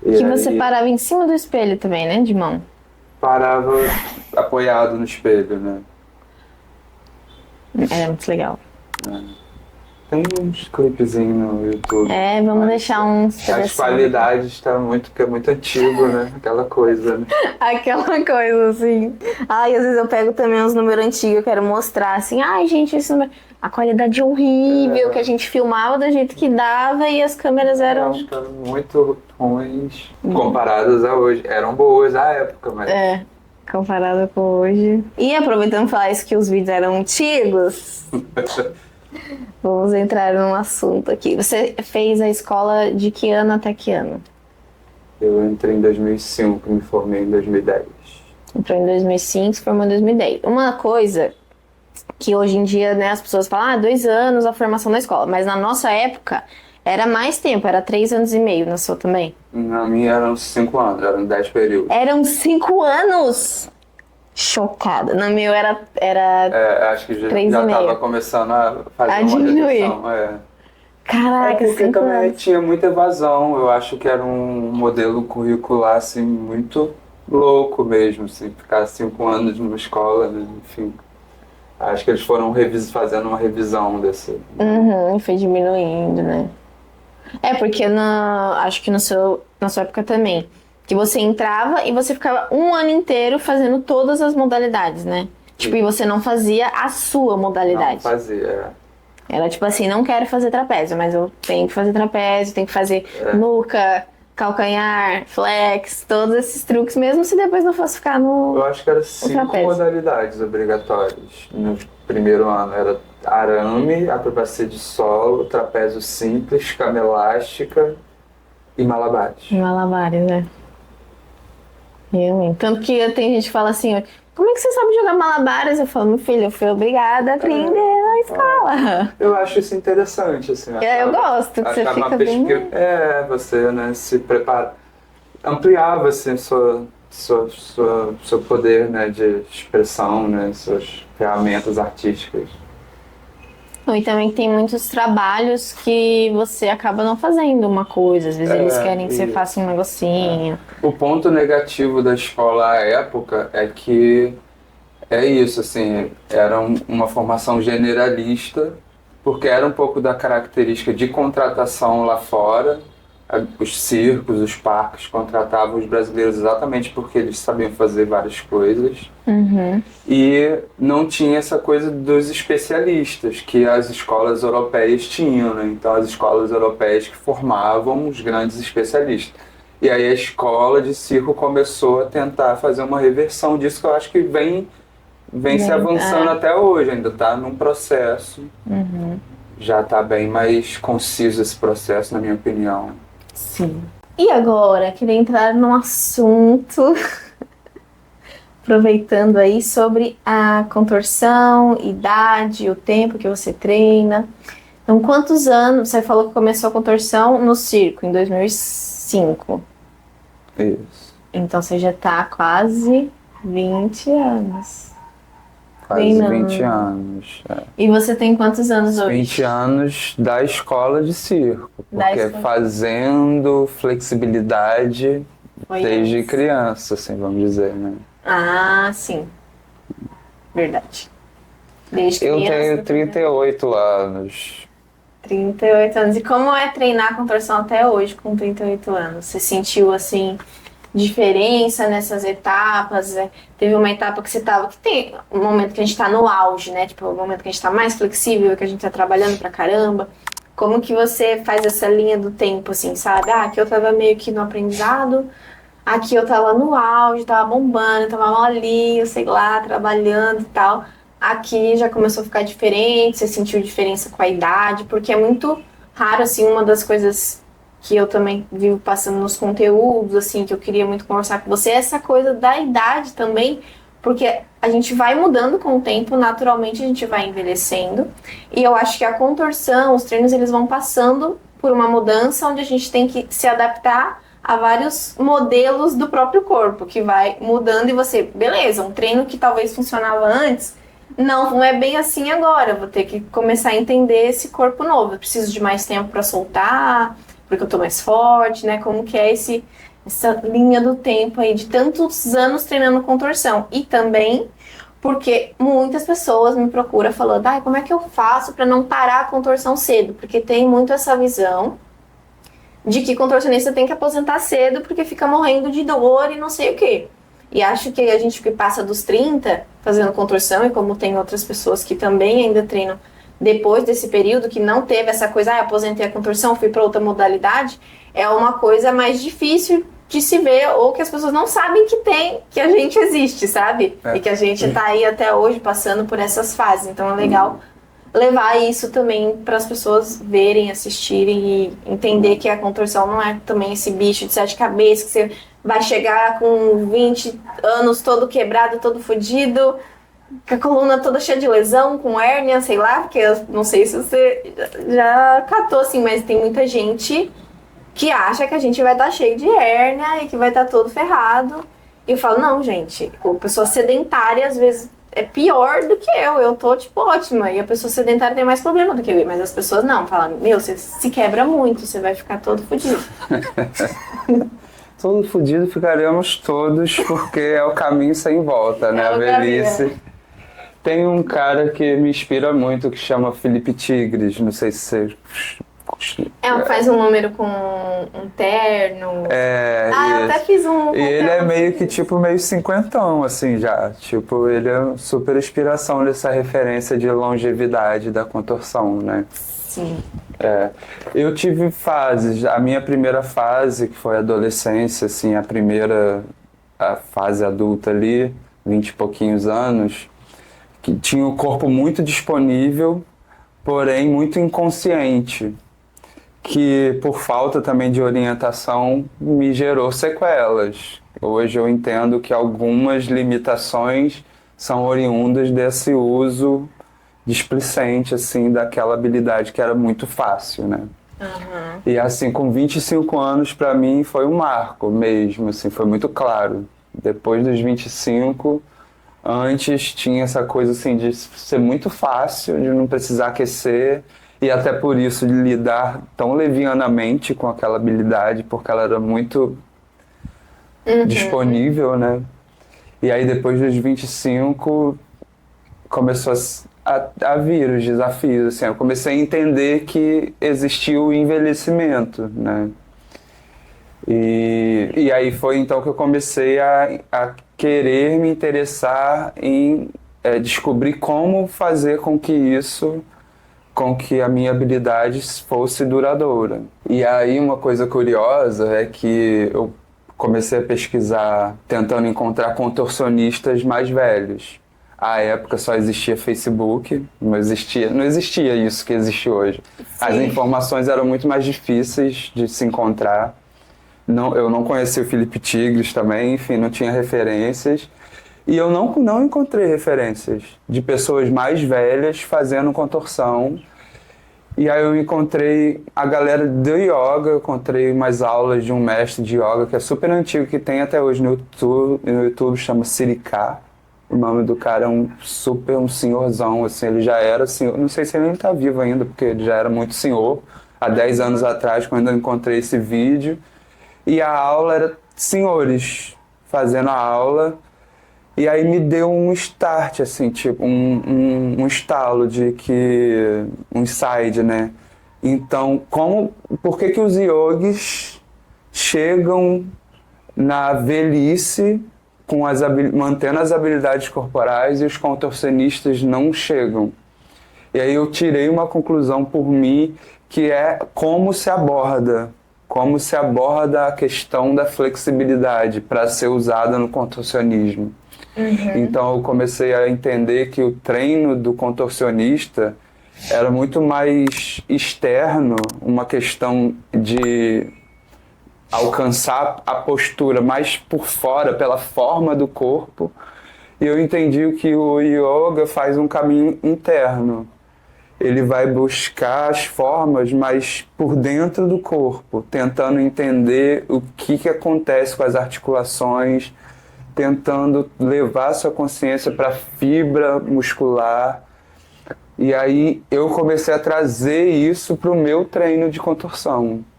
E Que você aí parava em cima do espelho também, né? De mão. parava apoiado no espelho, né? Era muito legal. Tem uns clipezinhos no YouTube, É, vamos mas deixar uns as pedacinhos aqui. qualidades tá muito, porque é muito antigo, né? Aquela coisa, né? Aquela coisa assim. Ai, às vezes eu pego também uns números antigos, eu quero mostrar assim. Ai, gente, esse número. A qualidade horrível que a gente filmava do jeito que dava e as câmeras Eu acho eram. que eram muito ruins comparadas a hoje. Eram boas à época, mas É, comparado com hoje. E aproveitando pra falar isso que os vídeos eram antigos, vamos entrar num assunto aqui. Você fez a escola de que ano até que ano? eu entrei em 2005, me formei em 2010. Entrou em 2005, se formou em 2010. Uma coisa que hoje em dia, né, as pessoas falam, 2 anos a formação da escola. Mas na nossa época era mais tempo, era 3 anos e meio, na sua também. Na minha eram 5 anos, eram 10 períodos. Eram 5 anos! Chocada. No meu era Acho que já, três e já estava meio. começando a fazer A uma diminuir. redução. Caraca, Porque cinco também anos. tinha muita evasão. Eu acho que era um modelo curricular assim, muito louco mesmo, assim, ficar 5 anos numa escola, né? Enfim. Acho que eles foram fazendo uma revisão desse. Uhum, foi diminuindo, né? É, porque acho que na sua época também. Que você entrava e você ficava um ano inteiro fazendo todas as modalidades, né? Tipo, e você não fazia a sua Não modalidade. fazia. Era tipo assim, não quero fazer trapézio, mas eu tenho que fazer trapézio, tenho que fazer nuca, calcanhar, flex, todos esses truques, mesmo se depois não fosse ficar Eu no, acho que eram no 5 trapézio. modalidades obrigatórias no primeiro ano. Era arame, acrobacia de solo, trapézio simples, cama elástica e malabares. Malabares, né? Realmente. Tanto que tem gente que fala assim, como é que você sabe jogar malabares? Eu falo, meu filho, eu fui obrigada a aprender na escola. Eu acho isso interessante, assim. Eu gosto, que você Achava uma fica pesquisa. bem... Você, né, se prepara. Ampliava, assim, seu poder, né, de expressão, né, suas ferramentas artísticas. E também tem muitos trabalhos que você acaba não fazendo uma coisa. Às vezes eles querem que você E faça um negocinho. o ponto negativo da escola à época é que é isso, assim, era uma formação generalista, porque era um pouco da característica de contratação lá fora. Os circos, os parques contratavam os brasileiros exatamente porque eles sabiam fazer várias coisas. Uhum. E não tinha essa coisa dos especialistas que as escolas europeias tinham, né? Então, as escolas europeias que formavam os grandes especialistas. E aí a escola de circo começou a tentar fazer uma reversão disso, que eu acho que vem se avançando até hoje, ainda está num processo. Já está bem mais conciso esse processo, na minha opinião. Sim. E agora, queria entrar num assunto, aproveitando aí sobre a contorção, idade, o tempo que você treina. Então, quantos anos? Você falou que começou a contorção no circo, em 2005. Isso. Então, você já tá quase 20 anos Quase treinando. 20 anos. E você tem quantos anos hoje? 20 anos da escola de circo, Da porque escola. fazendo flexibilidade Foi desde antes. criança, assim, vamos dizer, né? Ah, sim. Verdade. Desde Eu criança, tenho 38 anos. 38 anos. E como é treinar contorção até hoje com 38 anos? Você sentiu, assim, diferença nessas etapas? Teve uma etapa que você tava... Que tem um momento que a gente tá no auge, né? Tipo, o momento que a gente tá mais flexível, que a gente tá trabalhando pra caramba. Como que você faz essa linha do tempo, assim, sabe? Aqui eu tava meio que no aprendizado, aqui eu tava no auge, tava bombando, tava molinho, sei lá, trabalhando e tal. Aqui já começou a ficar diferente, você sentiu diferença com a idade, porque é muito raro, assim, uma das coisas que eu também vivo passando nos conteúdos, assim, que eu queria muito conversar com você, é essa coisa da idade também, porque a gente vai mudando com o tempo, naturalmente a gente vai envelhecendo, e eu acho que a contorção, os treinos, eles vão passando por uma mudança onde a gente tem que se adaptar a vários modelos do próprio corpo, que vai mudando e você, beleza, um treino que talvez funcionava antes, não é bem assim agora, vou ter que começar a entender esse corpo novo, eu preciso de mais tempo para soltar, porque eu tô mais forte, né, como que é essa linha do tempo aí de tantos anos treinando contorção. E também porque muitas pessoas me procuram falando, como é que eu faço para não parar a contorção cedo? Porque tem muito essa visão de que contorcionista tem que aposentar cedo porque fica morrendo de dor e não sei o quê. E acho que a gente que passa dos 30 fazendo contorção, e como tem outras pessoas que também ainda treinam depois desse período, que não teve essa coisa, aposentei a contorção, fui para outra modalidade, é uma coisa mais difícil de se ver, ou que as pessoas não sabem que tem, que a gente existe, sabe? E que a gente tá aí até hoje passando por essas fases. Então é legal levar isso também para as pessoas verem, assistirem e entender que a contorção não é também esse bicho de 7 cabeças, que você vai chegar com 20 anos todo quebrado, todo fodido, com a coluna toda cheia de lesão, com hérnia, sei lá, porque eu não sei se você já catou assim, mas tem muita gente que acha que a gente vai estar cheio de hérnia e que vai estar todo ferrado. E eu falo, não, gente, a pessoa sedentária às vezes é pior do que eu tô, tipo, ótima. E a pessoa sedentária tem mais problema do que eu. Mas as pessoas não, falam, meu, você se quebra muito, você vai ficar todo fodido. Todo fodido ficaremos todos, porque é o caminho sem volta, né? A velhice. Tem um cara que me inspira muito, que chama Felipe Tigres, não sei se você... Faz um número com um terno. Eu até fiz um. E ele é meio que tipo meio cinquentão, assim, já. Tipo, ele é super inspiração dessa referência de longevidade da contorção, né? Sim. Eu tive fases. A minha primeira fase, que foi a adolescência, assim, a fase adulta ali, 20 e pouquinhos anos, que tinha o corpo muito disponível, porém muito inconsciente, que por falta também de orientação me gerou sequelas. Hoje eu entendo que algumas limitações são oriundas desse uso displicente, assim, daquela habilidade que era muito fácil, né? Uhum. E assim, com 25 anos, para mim foi um marco mesmo, assim, foi muito claro. Depois dos 25, antes tinha essa coisa assim de ser muito fácil, de não precisar aquecer, e até por isso de lidar tão levianamente com aquela habilidade, porque ela era muito disponível, né? E aí depois dos 25 começou a vir os desafios, assim, eu comecei a entender que existia o envelhecimento, né? E aí foi então que eu comecei a querer me interessar em descobrir como fazer com que a minha habilidade fosse duradoura. E aí uma coisa curiosa é que eu comecei a pesquisar tentando encontrar contorcionistas mais velhos. À época só existia Facebook, não existia isso que existe hoje. Sim. As informações eram muito mais difíceis de se encontrar. Eu não conhecia o Felipe Tigres também, enfim, não tinha referências. E eu não encontrei referências de pessoas mais velhas fazendo contorção. E aí eu encontrei a galera do yoga, eu encontrei umas aulas de um mestre de yoga que é super antigo, que tem até hoje no YouTube chama Sirika. O nome do cara é um senhorzão, assim, ele já era senhor, não sei se ele está vivo ainda, porque ele já era muito senhor, há 10 anos atrás, quando eu encontrei esse vídeo. E a aula era senhores fazendo a aula, e aí me deu um start, assim, tipo, um estalo de que... um insight, né? Então, por que os yogis chegam na velhice mantendo as habilidades corporais e os contorcionistas não chegam? E aí eu tirei uma conclusão por mim, que é como se aborda a questão da flexibilidade para ser usada no contorcionismo. Então eu comecei a entender que o treino do contorcionista era muito mais externo, uma questão de alcançar a postura mais por fora, pela forma do corpo, e eu entendi que o yoga faz um caminho interno. Ele vai buscar as formas, mas por dentro do corpo, tentando entender o que acontece com as articulações, tentando levar sua consciência para a fibra muscular. E aí eu comecei a trazer isso para o meu treino de contorção.